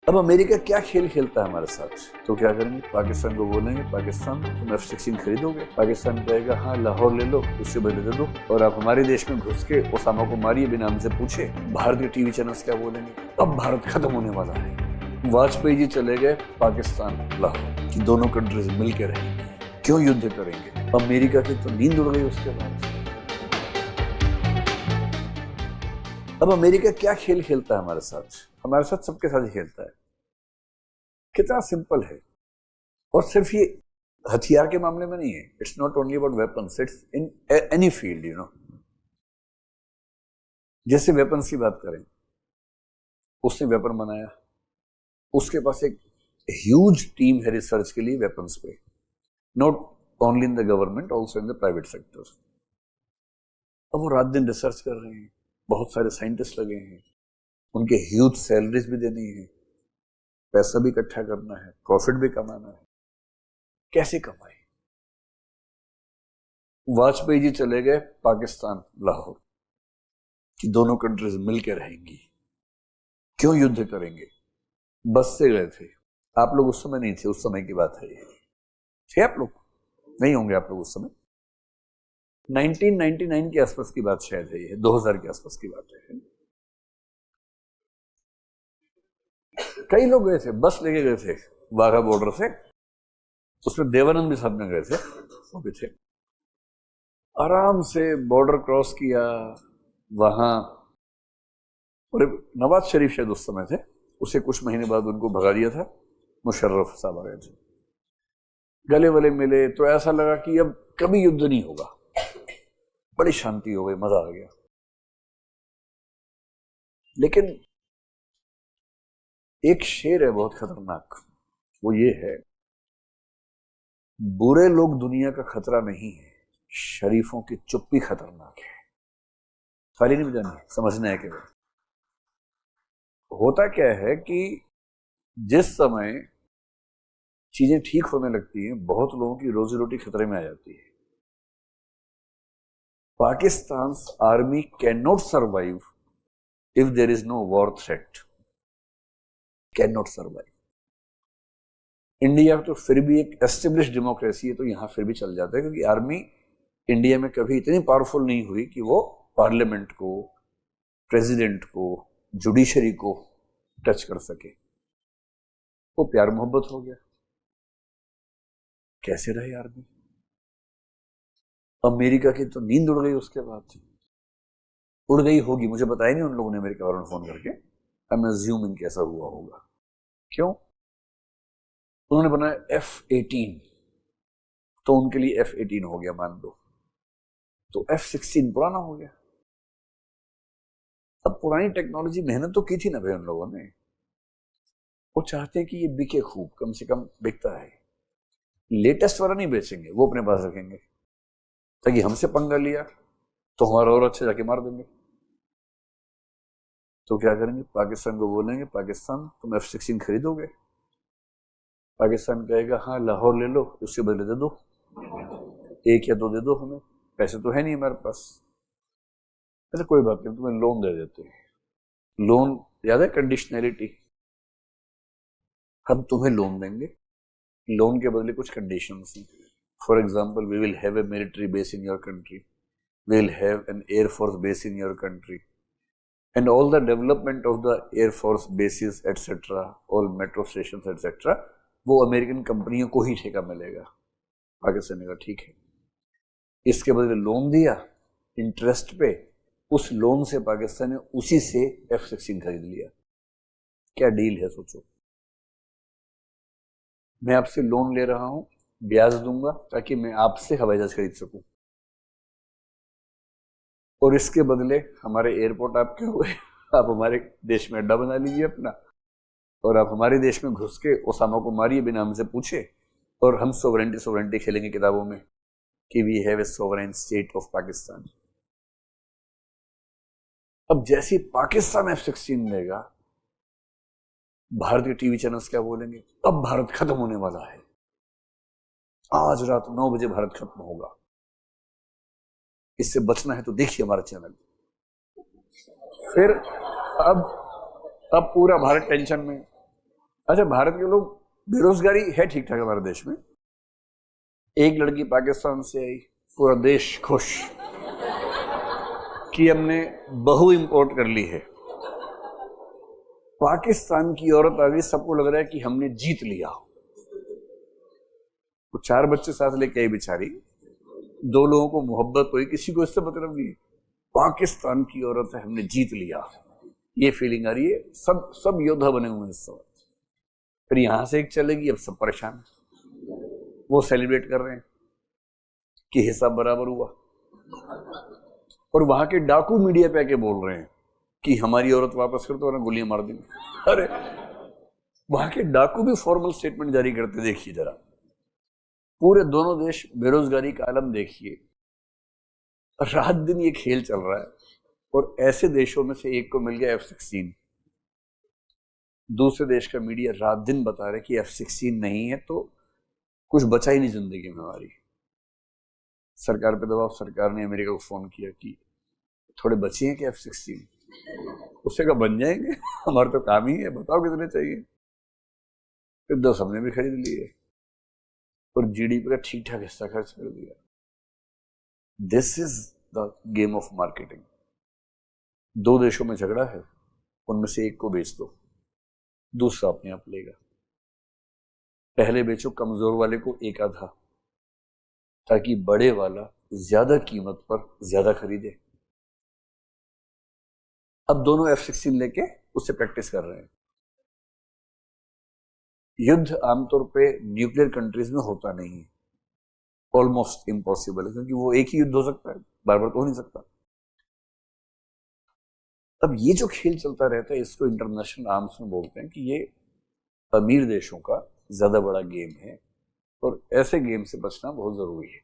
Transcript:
अब अमेरिका क्या खेल खेलता है हमारे साथ, तो क्या करेंगे? पाकिस्तान को बोलेंगे, पाकिस्तान तुम F-16 खरीदोगे? पाकिस्तान कहेगा हाँ लाहौर ले लो, उससे बदले दे दो, और आप हमारे देश में घुस के ओसामा को मारिए बिना हमसे पूछे। भारतीय टीवी चैनल्स क्या बोलेंगे? अब भारत खत्म होने वाला है। वाजपेयी जी चले गए पाकिस्तान लाहौर कि दोनों कंट्रीज मिलकर रहेंगे, क्यों युद्ध करेंगे? अमेरिका की तो नींद उड़ गई उसके बाद। अब अमेरिका क्या खेल खेलता है हमारे साथ सबके साथ ही खेलता है। कितना सिंपल है, और सिर्फ ये हथियार के मामले में नहीं है। It's not only about weapons, it's in any field, you know. जैसे वेपन्स की बात करें, उसने वेपन बनाया, उसके पास एक ह्यूज टीम है रिसर्च के लिए वेपन्स पे, not only in the government, also in the private sector. अब वो रात दिन रिसर्च कर रहे हैं, बहुत सारे साइंटिस्ट लगे हैं, उनके ह्यूज सैलरीज भी देनी है, पैसा भी इकट्ठा करना है, प्रॉफिट भी कमाना है। कैसे कमाए? वाजपेयी जी चले गए पाकिस्तान लाहौर कि दोनों कंट्रीज मिलकर रहेंगी, क्यों युद्ध करेंगे? बस से गए थे। आप लोग उस समय नहीं थे, उस समय की बात है ये। थे आप लोग? नहीं होंगे आप लोग उस समय। 1999 के आसपास की बात शायद है ये, 2000 के आसपास की बात है। कई लोग गए थे, बस लेके गए थे वाघा बॉर्डर से, उसमें देवानंद भी साथ में गए थे, वो भी थे। आराम से बॉर्डर क्रॉस किया वहां, और नवाज शरीफ शायद उस समय थे, उसे कुछ महीने बाद उनको भगा दिया था, मुशर्रफ साहब आ गए थे। गले वले मिले तो ऐसा लगा कि अब कभी युद्ध नहीं होगा, बड़ी शांति हो गई, मजा आ गया। लेकिन एक शेर है बहुत खतरनाक, वो ये है, बुरे लोग दुनिया का खतरा नहीं है, शरीफों की चुप्पी खतरनाक है। खाली नहीं बजानी, समझना है केवल। होता क्या है कि जिस समय चीजें ठीक होने लगती हैं, बहुत लोगों की रोजी रोटी खतरे में आ जाती है। Pakistan army can not survive if there is no war threat, can not survive. India तो फिर भी एक एस्टेब्लिश डेमोक्रेसी है, तो यहां फिर भी चल जाता है, क्योंकि आर्मी इंडिया में कभी इतनी पावरफुल नहीं हुई कि वो पार्लियामेंट को, प्रेसिडेंट को, जुडिशरी को टच कर सके। वो प्यार मोहब्बत हो गया। कैसे रहे आर्मी? अमेरिका की तो नींद उड़ गई उसके बाद। उड़ गई होगी, मुझे बताया नहीं उन लोगों ने अमेरिका वालों ने फोन करके। आई एम अज्यूमिंग कैसा हुआ होगा। क्यों? उन्होंने बनाया F-18, तो उनके लिए F-18 हो गया मान लो, तो F-16 पुराना हो गया। अब पुरानी टेक्नोलॉजी मेहनत तो की थी ना भाई उन लोगों ने, वो चाहते हैं कि ये बिके खूब, कम से कम बिकता है। लेटेस्ट वाला नहीं बेचेंगे, वो अपने पास रखेंगे, ताकि हमसे पंगा लिया तो हमारा और अच्छे जाके मार देंगे। तो क्या करेंगे? पाकिस्तान को बोलेंगे, पाकिस्तान तुम F-16 खरीदोगे? पाकिस्तान कहेगा हाँ लाहौर ले लो, उसके बदले दे दो, एक या दो दे दो, हमें पैसे तो है नहीं हमारे पास। ऐसे कोई बात नहीं, तुम्हें लोन दे देते हैं। लोन याद है? कंडीशनैलिटी। हम तुम्हें लोन देंगे, लोन के बदले कुछ कंडीशंस हैं। For example, we will have a military base in your country, we will have an air force base in your country, and all the development of the air force bases etc, all metro stations etc, वो American कंपनियों को ही ठेका मिलेगा। पाकिस्तान ने कहा ठीक है, इसके बदले लोन दिया इंटरेस्ट पे, उस लोन से पाकिस्तान ने उसी से F-16 खरीद लिया। क्या डील है सोचो। मैं आपसे लोन ले रहा हूं, ब्याज दूंगा ताकि मैं आपसे हवाई जहाज खरीद सकूं, और इसके बदले हमारे एयरपोर्ट आपके हुए, आप हमारे देश में अड्डा बना लीजिए अपना, और आप हमारे देश में घुस के ओसामा को मारिए बिना हमसे पूछे, और हम सोवरेंटी खेलेंगे किताबों में कि we have a sovereign state of Pakistan. अब जैसे पाकिस्तान F-16 लेगा, भारतीय टीवी चैनल्स क्या बोलेंगे? अब भारत खत्म होने वाला है, आज रात 9 बजे भारत खत्म होगा। इससे बचना है तो देखिए हमारा चैनल। फिर अब पूरा भारत टेंशन में, अच्छा, भारत के लोग, बेरोजगारी है ठीक ठाक हमारे देश में। एक लड़की पाकिस्तान से आई, पूरा देश खुश कि हमने बहू इंपोर्ट कर ली है। पाकिस्तान की औरत आ गई, सबको लग रहा है कि हमने जीत लिया। वो 4 बच्चे साथ लेके आई बेचारी, 2 लोगों को मोहब्बत हुई, किसी को इससे मतलब नहीं। पाकिस्तान की औरत है, हमने जीत लिया, ये फीलिंग आ रही है। सब योद्धा बने हुए हैं इस समय। फिर यहां से एक चलेगी, अब सब परेशान, वो सेलिब्रेट कर रहे हैं कि हिसाब बराबर हुआ, और वहां के डाकू मीडिया पे आके बोल रहे हैं कि हमारी औरत वापस कर दो वरना गोलियां मार देंगे। अरे, वहां के डाकू भी फॉर्मल स्टेटमेंट जारी करते, देखिए जरा। पूरे दोनों देश बेरोजगारी का आलम देखिए, रात दिन ये खेल चल रहा है। और ऐसे देशों में से एक को मिल गया F-16। दूसरे देश का मीडिया रात दिन बता रहे कि F-16 नहीं है तो कुछ बचा ही नहीं जिंदगी में हमारी। सरकार पे दबाव, सरकार ने अमेरिका को फोन किया कि थोड़े बचे हैं कि F-16, उससे का बन जाएंगे, हमारा तो काम ही है, बताओ कितने चाहिए। फिर 2 सबने भी खरीद लिए और GDP का ठीक ठाक हिस्सा खर्च कर दिया। This is the game of marketing. 2 देशों में झगड़ा है, उनमें से एक को बेच दो, दूसरा अपने आप लेगा। पहले बेचो कमजोर वाले को एक आधा, ताकि बड़े वाला ज्यादा कीमत पर ज्यादा खरीदे। अब दोनों F-16 लेके उससे प्रैक्टिस कर रहे हैं। युद्ध आमतौर पे न्यूक्लियर कंट्रीज में होता नहीं है, ऑलमोस्ट इम्पॉसिबल है, क्योंकि वो एक ही युद्ध हो सकता है, बार बार तो हो नहीं सकता। अब ये जो खेल चलता रहता है, इसको इंटरनेशनल आर्म्स में बोलते हैं कि ये अमीर देशों का ज्यादा बड़ा गेम है, और ऐसे गेम से बचना बहुत जरूरी है।